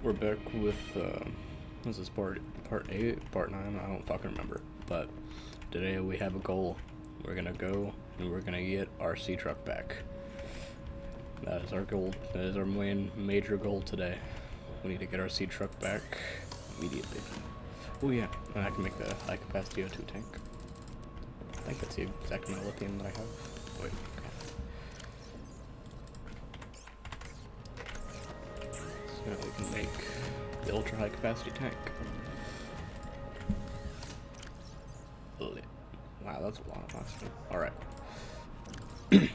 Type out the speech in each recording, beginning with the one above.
We're back with, this is part 8, part 9, I don't fucking remember. But today we have a goal. We're gonna go and we're gonna get our sea truck back. That is our goal. That is our major goal today. We need to get our sea truck back immediately. Oh yeah, and I can make the high capacity O2 tank. I think that's the exact amount of lithium that I have. Wait, okay. So now we can make the ultra high capacity tank. Lit. Wow, that's a lot of oxygen. Alright. Battery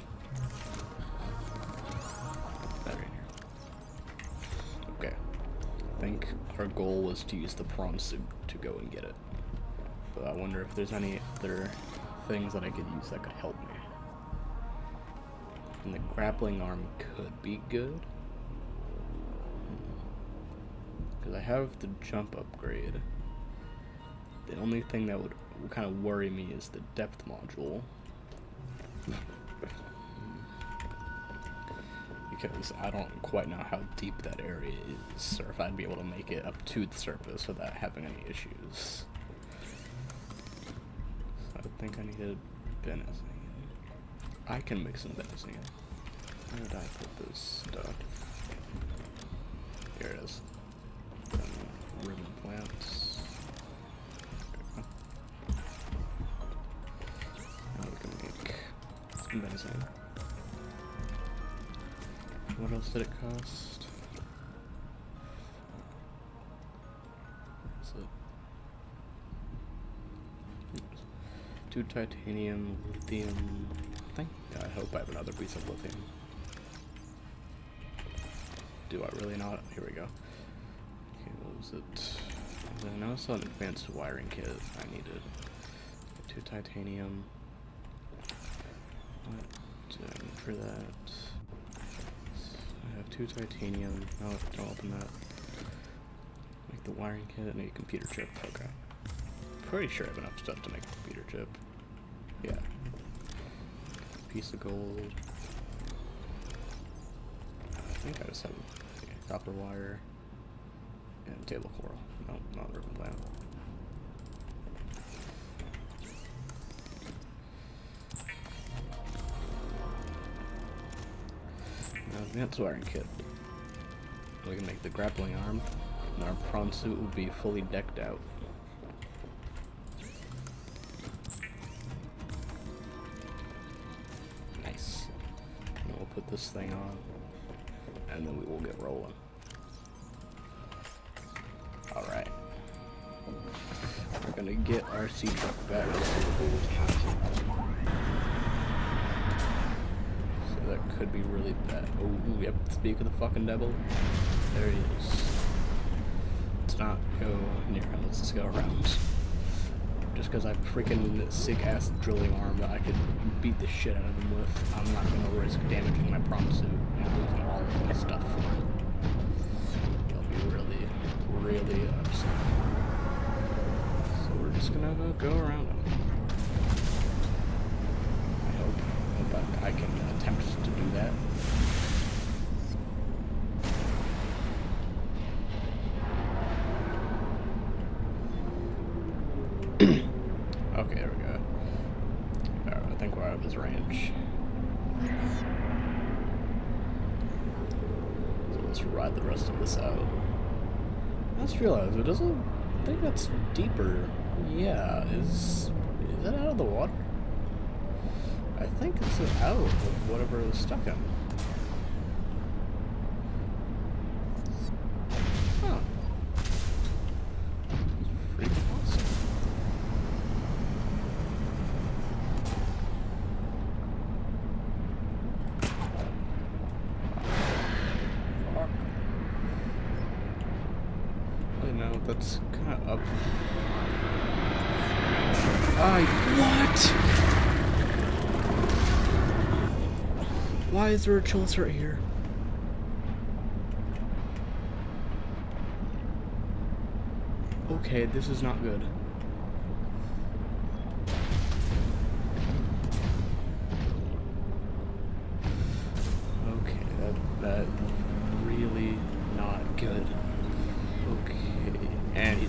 in here. Okay. I think our goal was to use the prawn suit to go and get it. But I wonder if there's any other things that I could use that could help me. And the grappling arm could be good. Because I have the jump upgrade. The only thing that would kind of worry me is the depth module. Because I don't quite know how deep that area is, or if I'd be able to make it up to the surface without having any issues. So I think I needed benzene. I can make some benzene. Where did I put this stuff? Here it is. Ribbon plants. Now we can make some benzene. What else did it cost? What's it? 2 titanium, lithium. I hope I have another piece of lithium. Do I really not? Here we go. Okay, what was it? I know I saw an advanced wiring kit I needed. 2 titanium. What did I need for that? I have 2 titanium. No, don't open that. Make the wiring kit. I need a computer chip. Okay. Pretty sure I have enough stuff to make a computer chip. Yeah. Piece of gold. I think I just have copper wire and table coral. No, not ribbon plant. Advanced wiring kit. We can make the grappling arm, and our prawn suit will be fully decked out. Nice. And we'll put this thing on, and then we will get rolling. Alright. We're gonna get our sea truck back. That could be really bad. Oh, yep, speak of the fucking devil. There he is. Let's not go near him, let's just go around. Just because I have a freaking sick-ass drilling arm that I could beat the shit out of him with, I'm not going to risk damaging my prawn suit and losing all of my stuff for it. He'll be really, really upset. So we're just going to go around him. But I can attempt to do that. Okay, there we go. Alright, I think we're out of his range. So let's ride the rest of this out. I just realized it doesn't. I think that's deeper. Yeah, is that out of the water? I think this is out of whatever it was stuck in. Huh. It's freaking awesome. Fuck. Wait, no, that's kind of up. What? Why is there a chill cert here? Okay, this is not good. Okay, that really not good.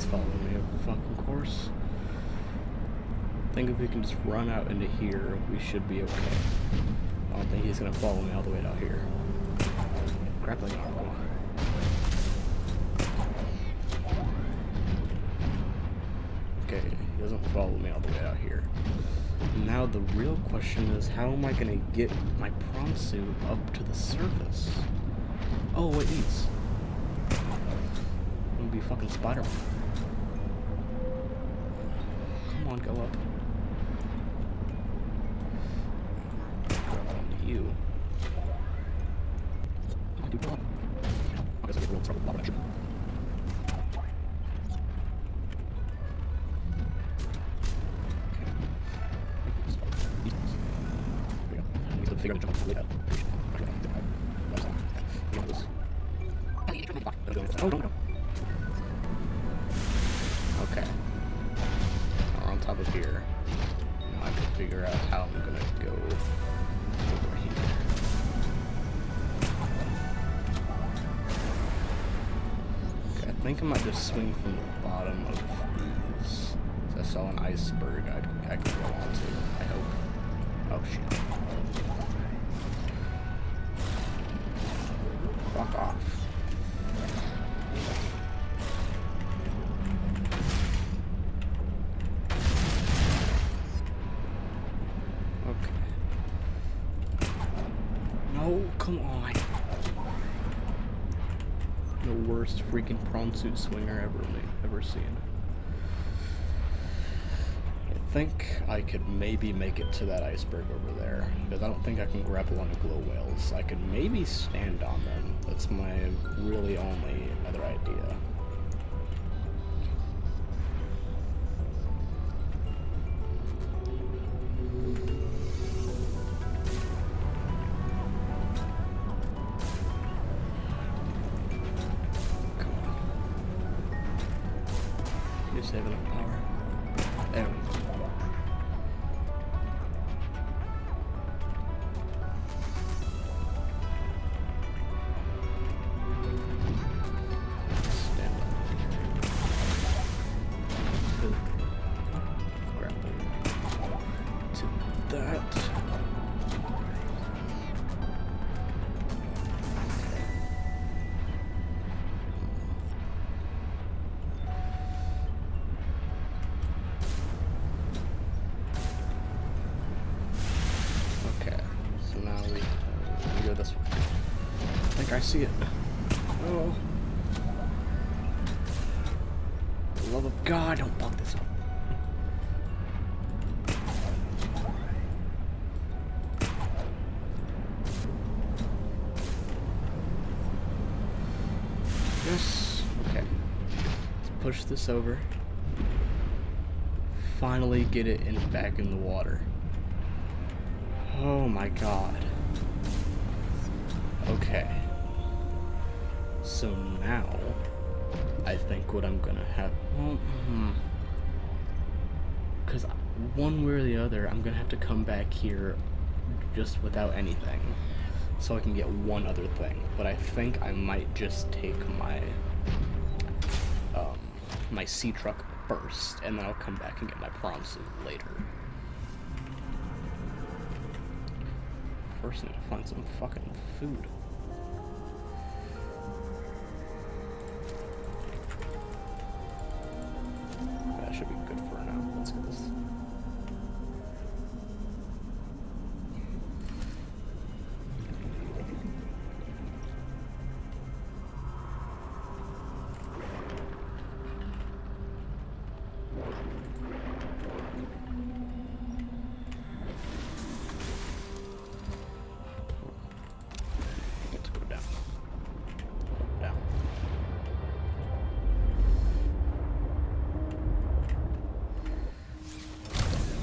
he's following me, of fucking course. I think if we can just run out into here, we should be okay. I don't think he's gonna follow me all the way out here. Grappling arm, come on. Okay, he doesn't follow me all the way out here. Now the real question is, how am I gonna get my prawn suit up to the surface? Oh, it eats. I'm gonna be fucking Spider-Man. Come on, go up. Grab onto you. Come on, dude, go up. I guess I get a little trouble with that. Figure out to jump up the way out. Oh, no. Okay. We're on top of here. Now I have to figure out how I'm gonna go over here. Okay, I think I might just swing from the bottom of these. I saw an iceberg I could go onto, I hope. Oh shit. Fuck off. Okay. No, come on. The worst freaking prawn suit swinger ever seen. I think I could maybe make it to that iceberg over there, because I don't think I can grapple onto glow whales. I could maybe stand on them. That's my really only other idea. Come on. You save enough power. There we go. This one. I think I see it. Oh. For the love of God, don't fuck this up. Yes. Okay. Let's push this over. Finally get it back in the water. Oh my God. Okay, so now I think what I'm gonna have, well, because one way or the other I'm gonna have to come back here just without anything so I can get one other thing. But I think I might just take my my sea truck first, and then I'll come back and get my prawn suit later. First, I need to find some fucking food. That should be good for now. Let's get this.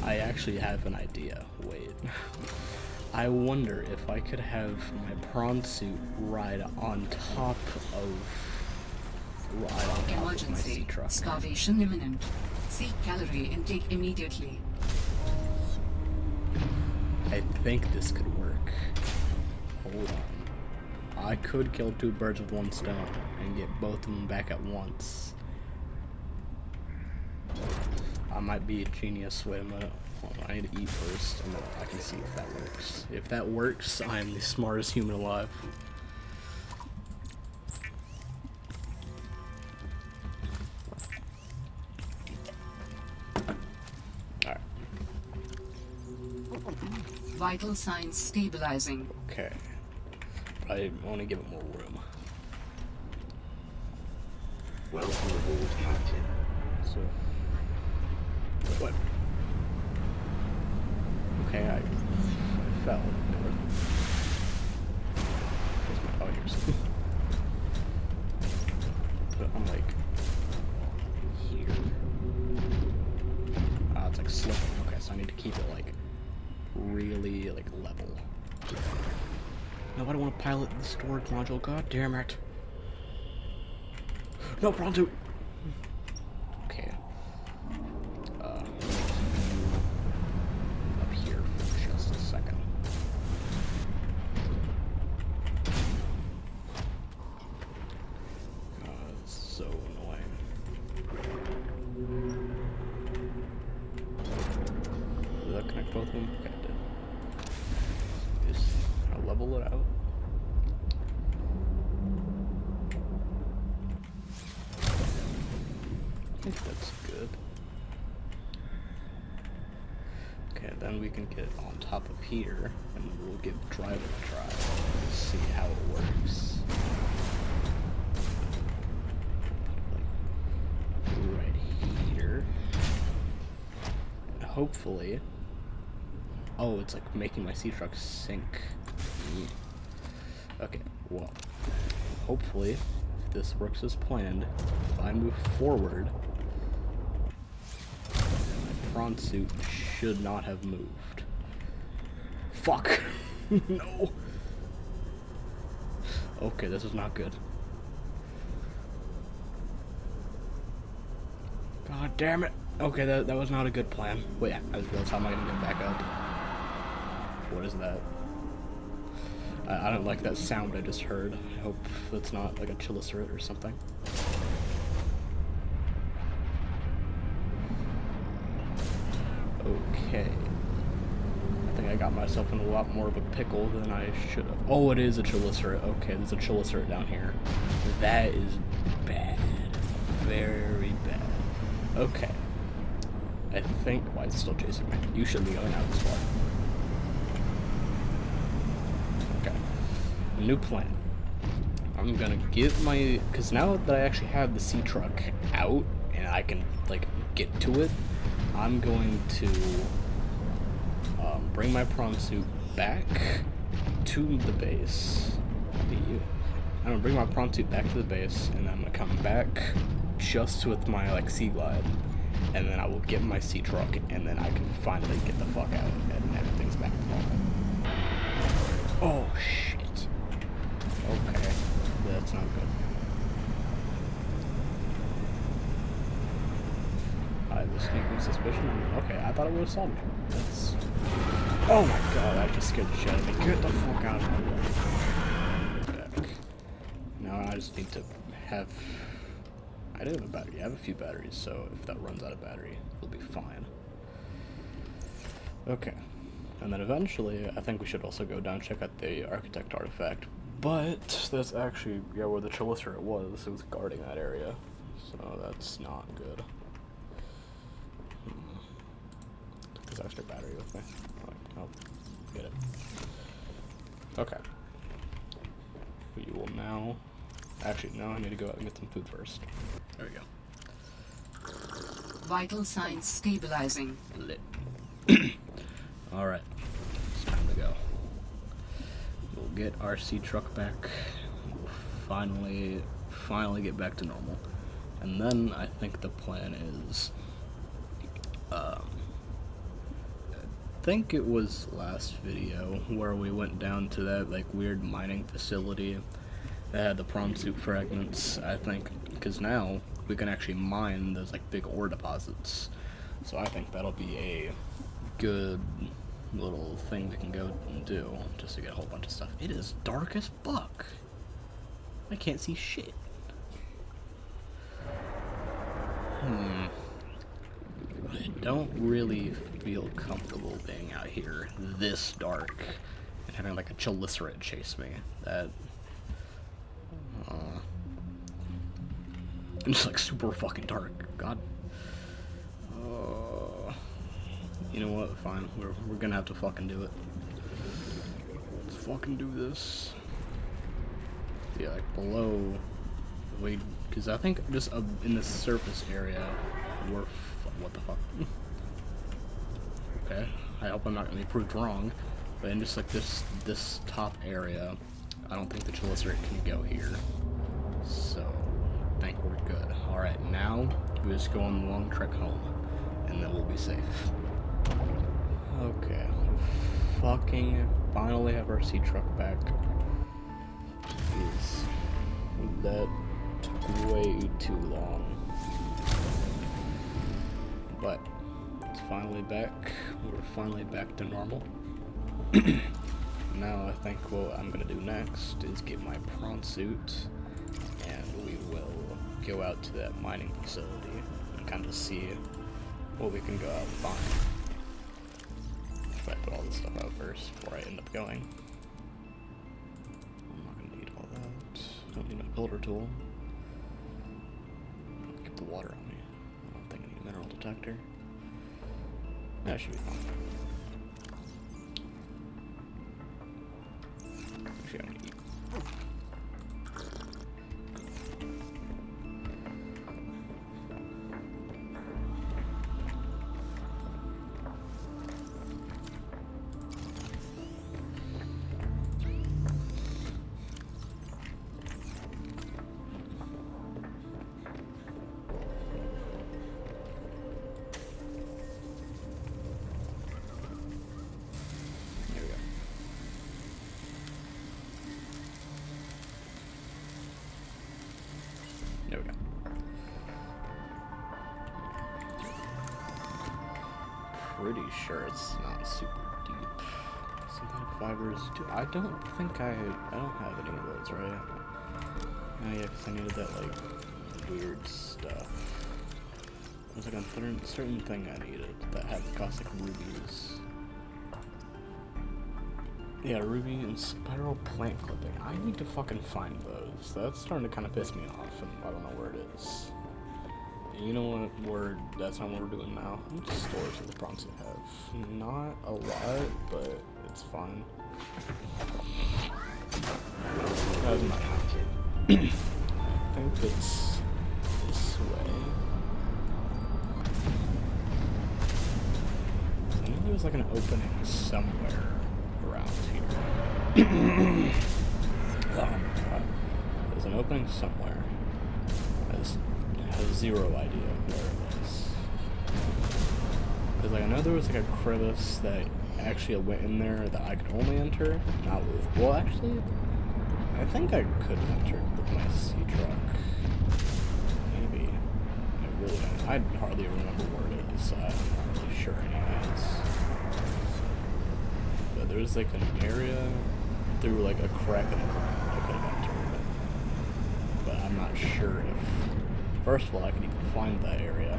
I actually have an idea. Wait. I wonder if I could have my prawn suit ride on top of my sea truck. Starvation imminent. Seek calorie intake immediately. I think this could work. Hold on. I could kill two birds with one stone and get both of them back at once. I might be a genius. Wait a minute. Hold on, I need to eat first, and then I can see if that works. If that works, I am the smartest human alive. Alright. Vital signs stabilizing. Okay. I want to give it more room. Welcome aboard, Captain. So. What? Okay, I fell. Oh, here's. But I'm like here. Ah, it's like slipping. Okay, so I need to keep it like really like level. No, I don't want to pilot the storage module. God damn it! No, Pronto. Okay. Up here for just a second. It's so annoying. Did that connect both of them? Okay, it did. Just I'll level it out. I think that's good. Okay, then we can get on top of here, and we'll give driving a try to see how it works. Like, right here. And hopefully... Oh, it's like making my sea truck sink. Okay, well, hopefully, if this works as planned, if I move forward, my prawn suit should not have moved. Fuck! No! Okay, this is not good. God damn it! Okay, that was not a good plan. Wait, I just realized how am I gonna get back up? What is that? I don't like that sound I just heard. I hope that's not like a chillicert or something. Okay. I think I got myself in a lot more of a pickle than I should have. Oh, it is a chillicert. Okay, there's a chillicert down here. That is bad. Very bad. Okay. I think... Why is it still chasing me? You shouldn't be going out this far. Okay. New plan. I'm gonna give my... Because now that I actually have the sea truck out and I can, like, get to it, I'm going to bring my prawn suit back to the base. I'm gonna bring my prawn suit back to the base, and then I'm gonna come back just with my, like, sea glide, and then I will get my sea truck, and then I can finally get the fuck out, and everything's back to normal. Oh, shit. Okay. That's not good. I have a sneaking suspicion. Okay, I thought it would have solved me. That's... Oh my god, I just scared the shit out of me. Get the fuck out of my way. Back. Now I just need to have... I do have a battery. I have a few batteries, so if that runs out of battery, it'll be fine. Okay. And then eventually, I think we should also go down and check out the architect artifact. But that's actually, yeah, where the chillicert was. It was guarding that area. So that's not good. There's extra battery with me. I'll get it. Okay. We will now... Actually, no, I need to go out and get some food first. There we go. Vital signs stabilizing. Lit. Alright. It's time to go. We'll get our sea truck back. We'll finally get back to normal. And then I think the plan is... I think it was last video where we went down to that like weird mining facility that had the prawn suit fragments, I think, because now we can actually mine those like big ore deposits. So I think that'll be a good little thing we can go and do just to get a whole bunch of stuff. It is dark as fuck. I can't see shit. don't really feel comfortable being out here this dark and having like a chelicerated chase me. That and just like super fucking dark. God. You know what? Fine. We're gonna have to fucking do it. Let's fucking do this. Yeah, like below. Because I think just in the surface area, what the fuck? Okay, I hope I'm not gonna be proved wrong, but in just like this top area, I don't think the chelicerator can go here. So, I think we're good. All right, now we just go on the long trek home, and then we'll be safe. Okay, we fucking finally have our sea truck back. Jeez, that took way too long, but it's finally back. We're finally back to normal. Now I think what I'm gonna do next is get my prawn suit, and we will go out to that mining facility and kind of see what we can go out and find. If I put all this stuff out first before I end up going. I'm not gonna need all that. I don't need my builder tool. Keep the water on me. I don't think I need a mineral detector. That should be fine. Actually, I'm gonna eat. There we go. Pretty sure it's not super deep. Synthetic fibers. Dude, I don't think I don't have any of those, right? Oh yeah, because I needed that like weird stuff. There's like a certain thing I needed that had caustic rubies. Yeah, ruby and spiral plant clipping. I need to fucking find those. That's starting to kind of piss me off, and I don't know where it is. And you know what? That's not what we're doing now. How much storage does the prawn suit have? Not a lot, but it's fine. That was my captain. I think it's this way. I knew there was like an opening somewhere around here. Oh my god. There's an opening somewhere. I have zero idea where it is. Because like, I know there was like a crevice that actually went in there that I could only enter, not with. Well, actually, I think I could enter with my sea truck. Maybe. I really don't. I hardly remember where it is, so I'm not really sure anyways. But there's like an area through like a crack in the ground I could have entered. But I'm not sure if, first of all, I could even find that area,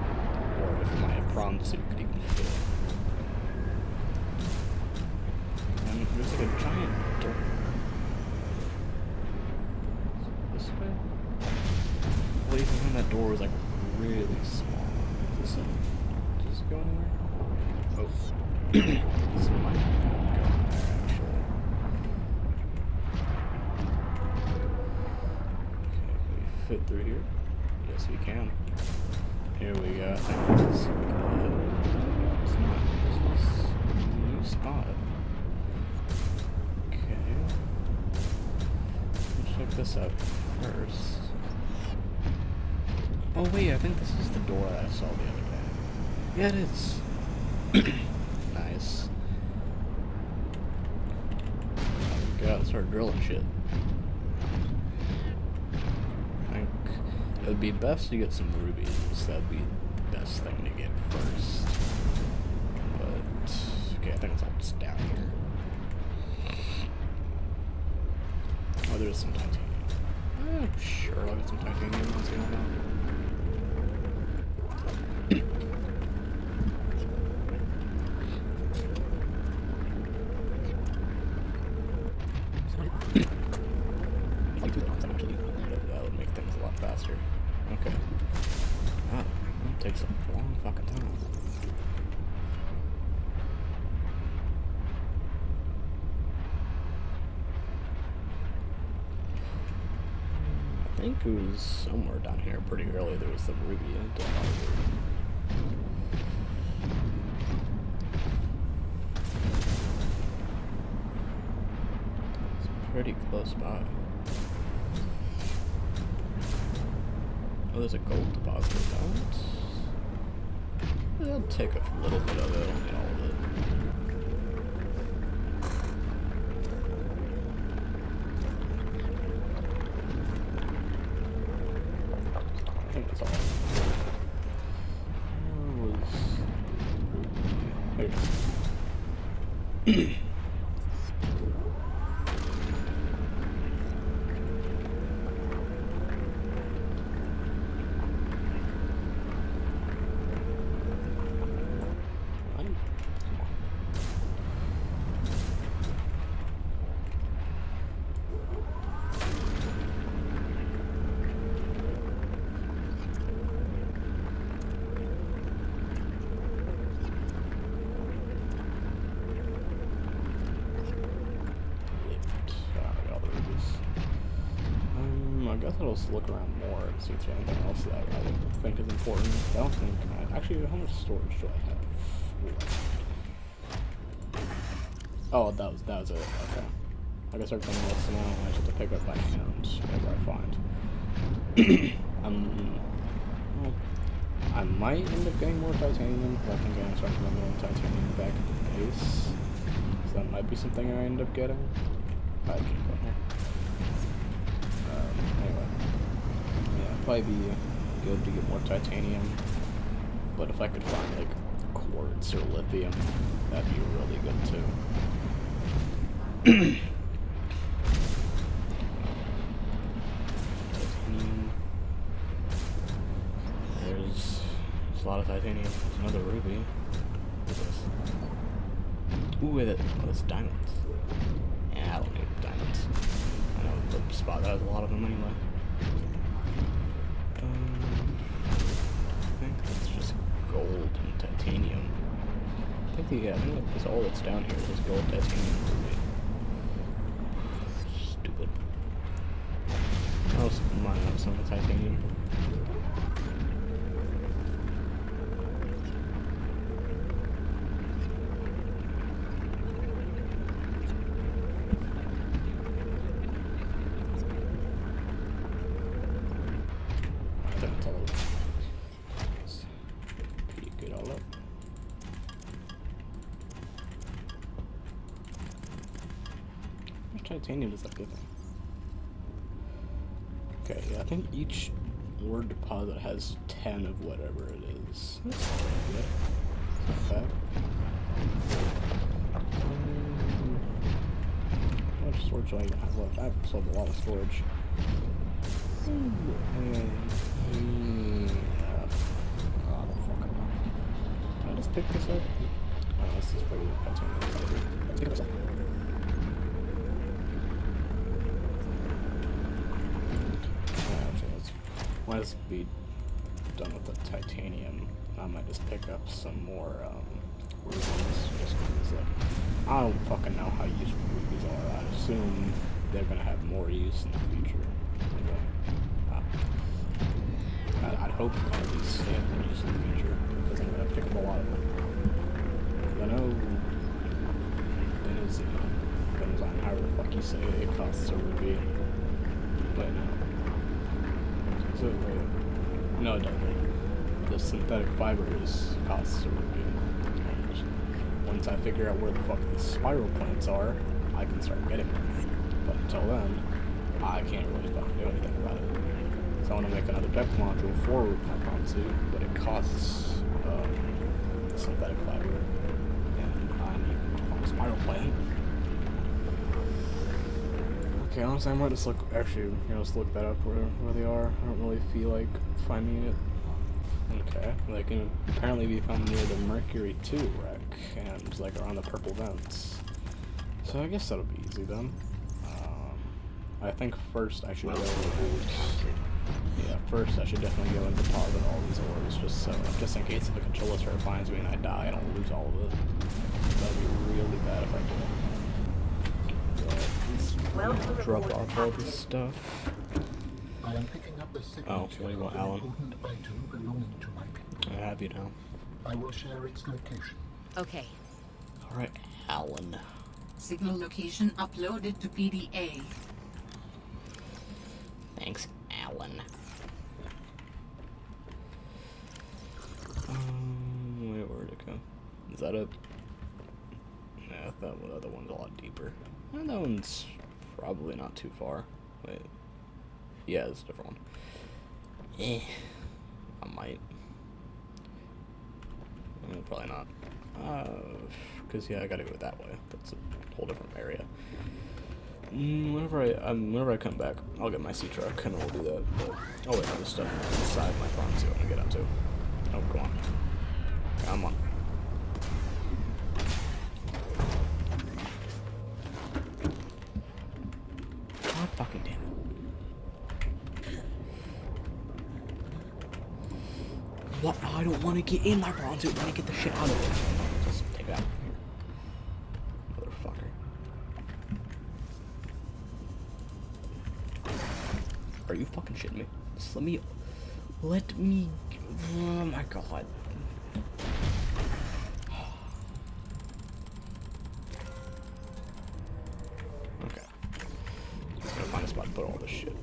or if my prawn suit could even fit. And there's like a giant door. This way? Well, even when that door was like really small. Is this go anywhere? Oh. This might go in there, actually. Okay, can we fit through here? Yes, we can. Here we go. I think this is good. It's not. This is a new spot. Okay. Let's check this out first. Oh wait, I think this is the door that I saw the other day. Yeah, it is. Nice. Go out and start drilling shit. I think it would be best to get some rubies. That'd be the best thing to get first. But okay, I think it's all just down here. Oh, there's some titanium. Sure, I'll get some titanium. What's going on? Okay. Wow, that takes a long fucking time. I think it was somewhere down here pretty early. There was the ruby and it's pretty close by. Oh, there's a gold deposit of that. I'll take a little bit of it. I don't need all of it. I think that's all. Where was... Here it is. I guess I'll just look around more and see if there's anything else that I would think is important. I don't think actually, how much storage do I have? Oh, that was it. Okay. I guess everything else now I just have to pick up by hand whatever I find. Well, I might end up getting more titanium, but I think I'm starting to get more titanium back at the base. So that might be something I end up getting. I can go here. Anyway, yeah, it'd probably be good to get more titanium, but if I could find like quartz or lithium, that'd be really good too. Titanium. There's a lot of titanium. There's another ruby. What is this? Ooh, wait, oh, that's diamonds. Yeah, I don't need diamonds. I know the spot that has a lot of them anyway. I think that's just gold and titanium. I think that's all that's down here is gold, titanium, ruby. Stupid. I'll just mine up some of the titanium. Titanium does that give me? Okay, yeah, I think each ore deposit has 10 of whatever it is. That's not bad. That's not bad. How much storage do I even have left? I have sold a lot of storage. I don't fucking know. Can I just pick this up? Oh, this is pretty titanium. Let's pick this up. Let's be done with the titanium. I might just pick up some more rubies, just because like, I don't fucking know how useful rubies are. I assume they're gonna have more use in the future. I'd hope at least they have more use in the future, because I'm gonna pick up a lot of them. I know Benzine, however the fuck you say it, it costs a ruby, but no, it doesn't. The synthetic fibers costs a ruby. Once I figure out where the fuck the spiral plants are, I can start getting them. But until then, I can't really fucking do anything about it. So I want to make another depth module for my proxy, but it costs synthetic fiber, and I need to find a spiral plant. Okay, honestly, I might just look, actually, just look that up where they are. I don't really feel like finding it. Okay, they can apparently be found near the Mercury 2 wreck, and like around the purple vents. So I guess that'll be easy then. I think first I should go Yeah, first I should definitely go and deposit all these ores just in case if a Conchillisaur finds me and I die, I don't lose all of it. That'd be really bad if I do. But drop off all this stuff. I am picking up the signature Oh, what do you want, of an Alan? important item belonging to my people. I have you now. I will share its location. Okay. Alright, Alan. Signal location uploaded to PDA. Thanks, Alan. Wait, where'd it go? Is that it? Yeah, that other one's a lot deeper. And that one's probably not too far. Wait. Yeah, it's a different one. I might. Probably not. Because yeah, I gotta go that way. That's a whole different area. Whenever I come back, I'll get my sea truck and we'll do that. But oh wait, there's stuff inside my farm too. I want to get up to. Oh, come on, come on. God fucking damn it! What? I don't want to get in my bronze suit. I want to get the shit out of it. Just take it out. Motherfucker. Are you fucking shitting me? Just let me. Oh my god. Okay. Just gotta find a spot to put all this shit.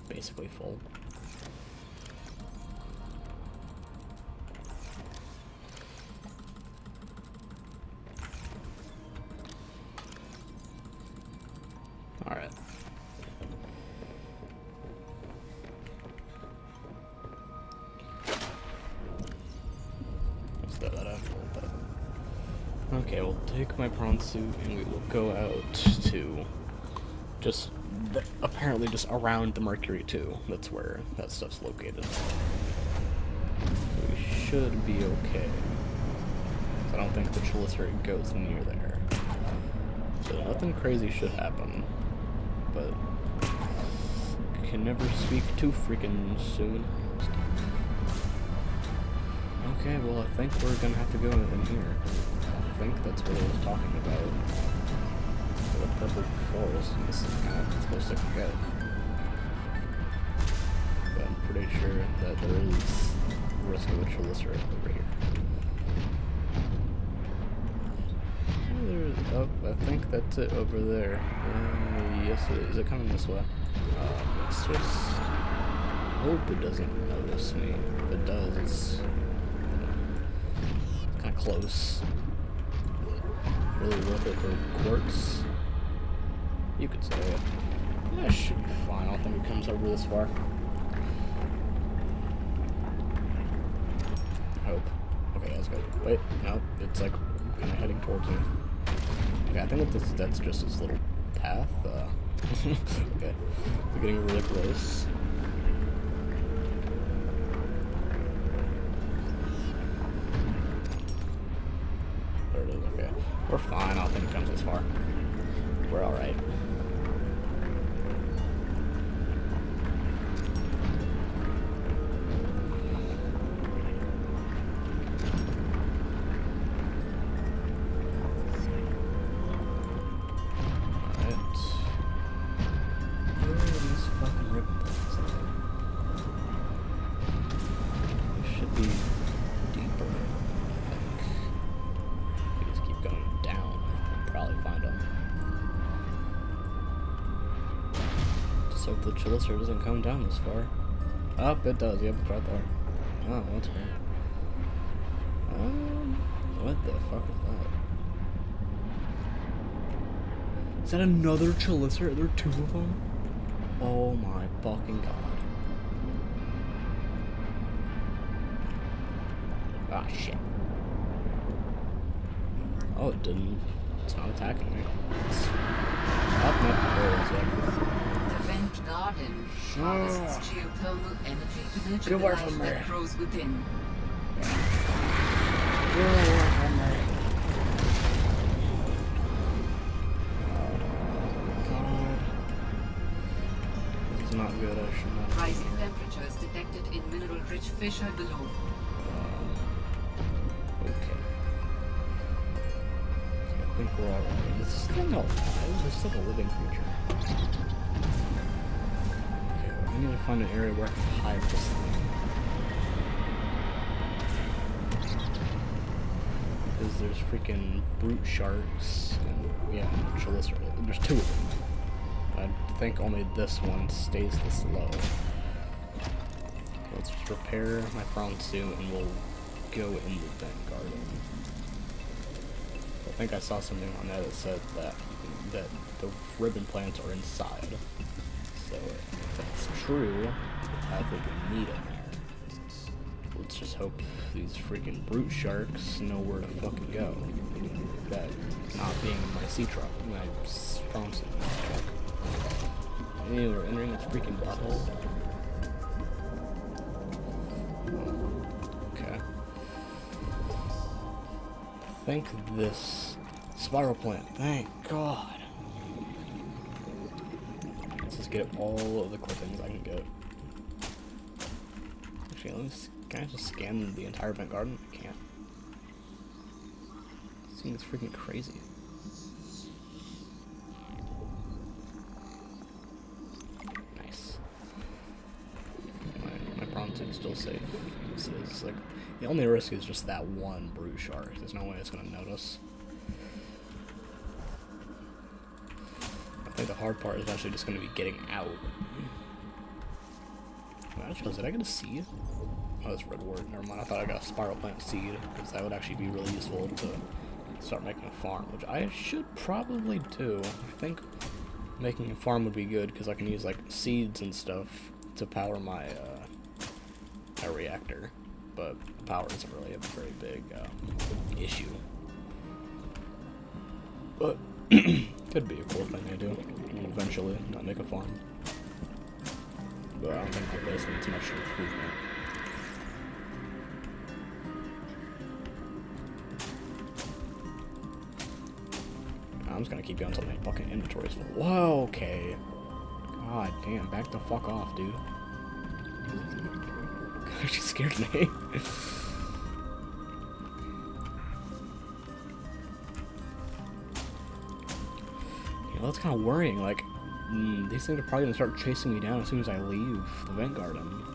Basically full. All right. Let's throw that out a little bit. Okay, we'll take my prawn suit and we will go out to just apparently just around the Mercury too. That's where that stuff's located. So we should be okay. I don't think the Chalicer goes near there. So nothing crazy should happen. But can never speak too freaking soon. Okay, well I think we're gonna have to go in here. I think that's what I was talking about. The purple forest, and this is kind of supposed to go. But I'm pretty sure that there is risk of a Chalicer over here. Oh, I think that's it over there. Yes, it is. Is it coming this way? Let's just hope it doesn't notice me. If it does, it's kind of close. Really worth it for quartz. You could say it. Yeah, it should be fine. I don't think it comes over this far. I hope. Okay, that's good. Wait, no, it's like kind of heading towards me. Okay, I think that's just this little path. Okay, we're getting really close. There it is. Okay, we're fine. I don't think it comes this far. We're all right. So if the Chalicer doesn't come down this far. Oh, it does. Yep, it's right there. Oh, that's weird. What the fuck is that? Is that another Chalicer? Are there two of them? Oh my fucking god. Ah, shit. Oh, it didn't. It's not attacking me. It's... Oh, no. There it is, yeah. The vent guard garden harvests geothermal energy to nurture Get the away life from me. that grows within. This is not good, I should not. Rising temperatures detected in mineral-rich fissure below. Okay. I think we're alright. Is this thing alive? Is this like a living creature? Okay, well, I need to find an area where I can hide this thing. Because there's freaking brute sharks and, yeah, Chalissa. There's two of them. I think only this one stays this low. Let's just repair my prawn suit and we'll go in the vent garden. I think I saw something on there that said that the ribbon plants are inside. So if that's true, I think we need it there. Let's just hope these freaking brute sharks know where to fucking go. That not being in my sea truck, my prawn suit truck. Anyway, we're entering its freaking butthole. Okay. I think this spiral plant. Thank God. Let's just get all of the clippings I can get. Actually, can I just scan the entire vent garden? I can't. This thing is freaking crazy. Nice. My prawn suit is still safe. This is like the only risk is just that one brute shark. There's no way it's gonna notice. I think the hard part is actually just gonna be getting out. I just realized, did I get a seed? Oh, that's red word. Never mind. I thought I got a spiral plant seed because that would actually be really useful to start making a farm, which I should probably do. I think making a farm would be good because I can use like seeds and stuff to power my my reactor, but power isn't really a very big issue. But could be a cool thing I do eventually, not make a farm. But I don't think my base needs much improvement. I'm just gonna keep going until my fucking inventory's full. Whoa, okay. God damn, back the fuck off, dude. God, she scared me. You know, that's kind of worrying. Like, these things are probably gonna start chasing me down as soon as I leave the vent garden.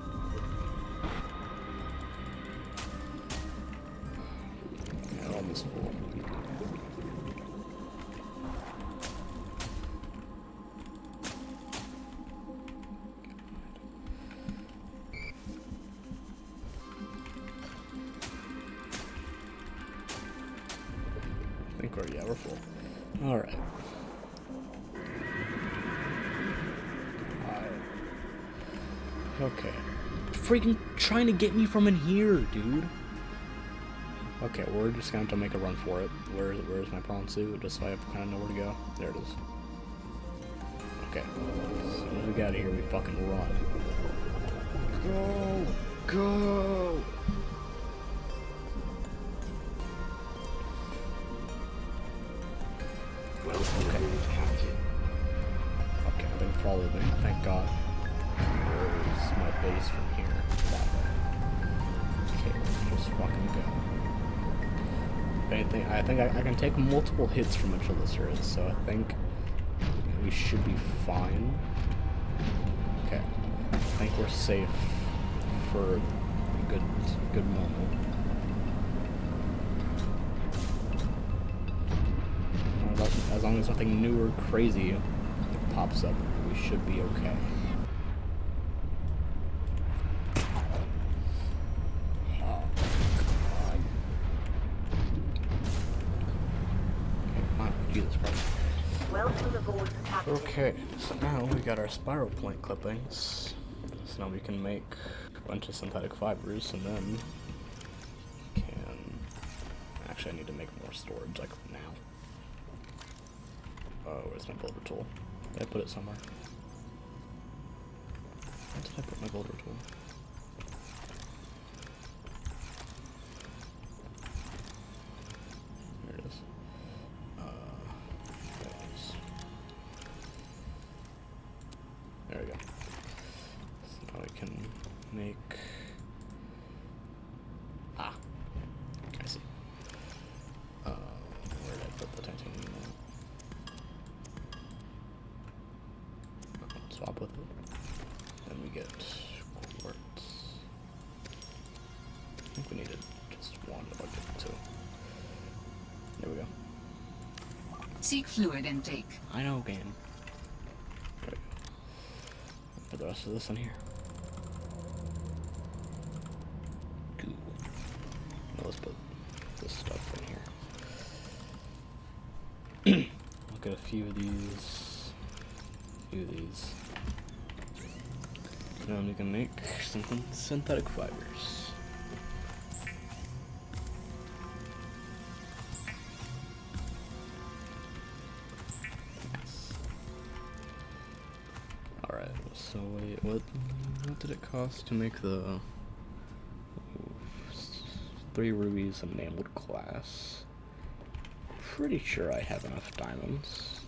Yeah, almost full. I think we're full. All right. Okay. Freaking trying to get me from in here, dude. Okay, we're just gonna have to make a run for it. Where's my prawn suit? Just so I kind of know where to go. There it is. Okay. As soon as we get out of here, we fucking run. Go! Go! Welcome aboard, Captain. Okay, I've been following. Thank God. Where's my base from here? That way. Okay, let's just fucking go. If anything, I think I can take multiple hits from a Chalissa, so I think we should be fine. Okay, I think we're safe for a good moment. As long as nothing new or crazy pops up, we should be okay. Oh, God. Okay, come on, Jesus Christ. Welcome aboard, Captain. Okay, so now we got our spiral plant clippings. So now we can make a bunch of synthetic fibers, and then can... Actually, I need to make more storage, like, now. Oh, where's my builder tool? Did I put it somewhere? Where did I put my golden tool? There it is. There we go. So now we can make... Ah! I see. Where did I put the titanium? Swap with it. Then we get quartz. I think we needed just one, but I'll get two. There we go. Seek fluid intake. I know, game. There we go. Put the rest of this in here. Cool. Now let's put this stuff in here. I'll get a few of these. Now we can make some synthetic fibers. Nice. Alright, so wait, what did it cost to make the 3 rubies enameled glass? Pretty sure I have enough diamonds.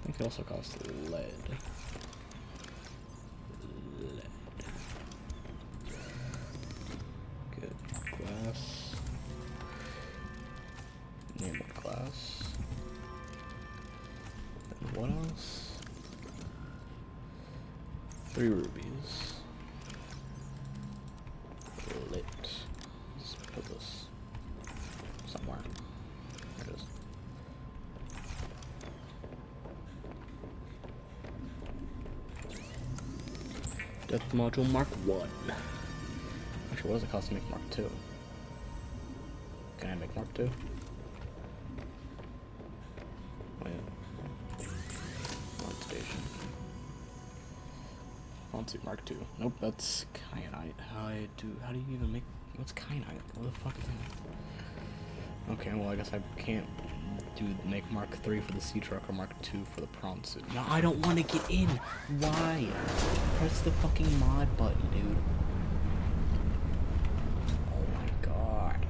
I think it also costs lead. Good. Glass. Enameled glass. And what else? 3 rubies. Lit. Let's put this somewhere. There it is. Depth module Mark 1. Actually, what does it cost to make Mark 2? Can I make Mark 2? Oh yeah. Launch station. Launch Mark 2. Nope, that's kyanite. How do you even make, what's kyanite? What the fuck is that? Okay, well I guess I can't make Mark 3 for the sea truck or Mark 2 for the prawn suit. No, I don't want to get in. Why? Press the fucking mod button, dude. Oh my god.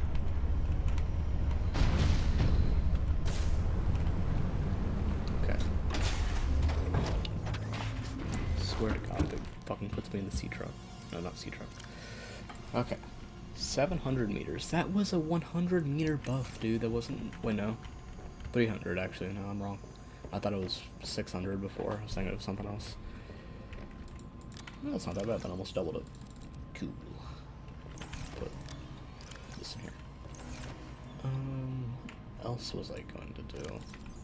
Okay. Swear to god, it fucking puts me in the sea truck. No, not sea truck. Okay. 700 meters. That was a 100 meter buff, dude. That wasn't... Wait, no. 300, actually. No, I'm wrong. I thought it was 600 before. I was thinking of something else. Well, that's not that bad. That almost doubled it. Cool. Put this in here. What else was I going to do?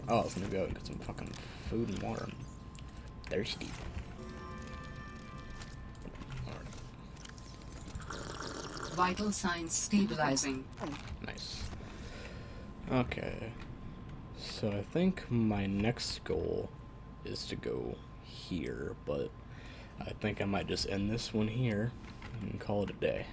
Oh, I was going to go out and get some fucking food and water. I'm thirsty. Vital signs stabilizing. Nice. Okay. So I think my next goal is to go here, but I think I might just end this one here and call it a day.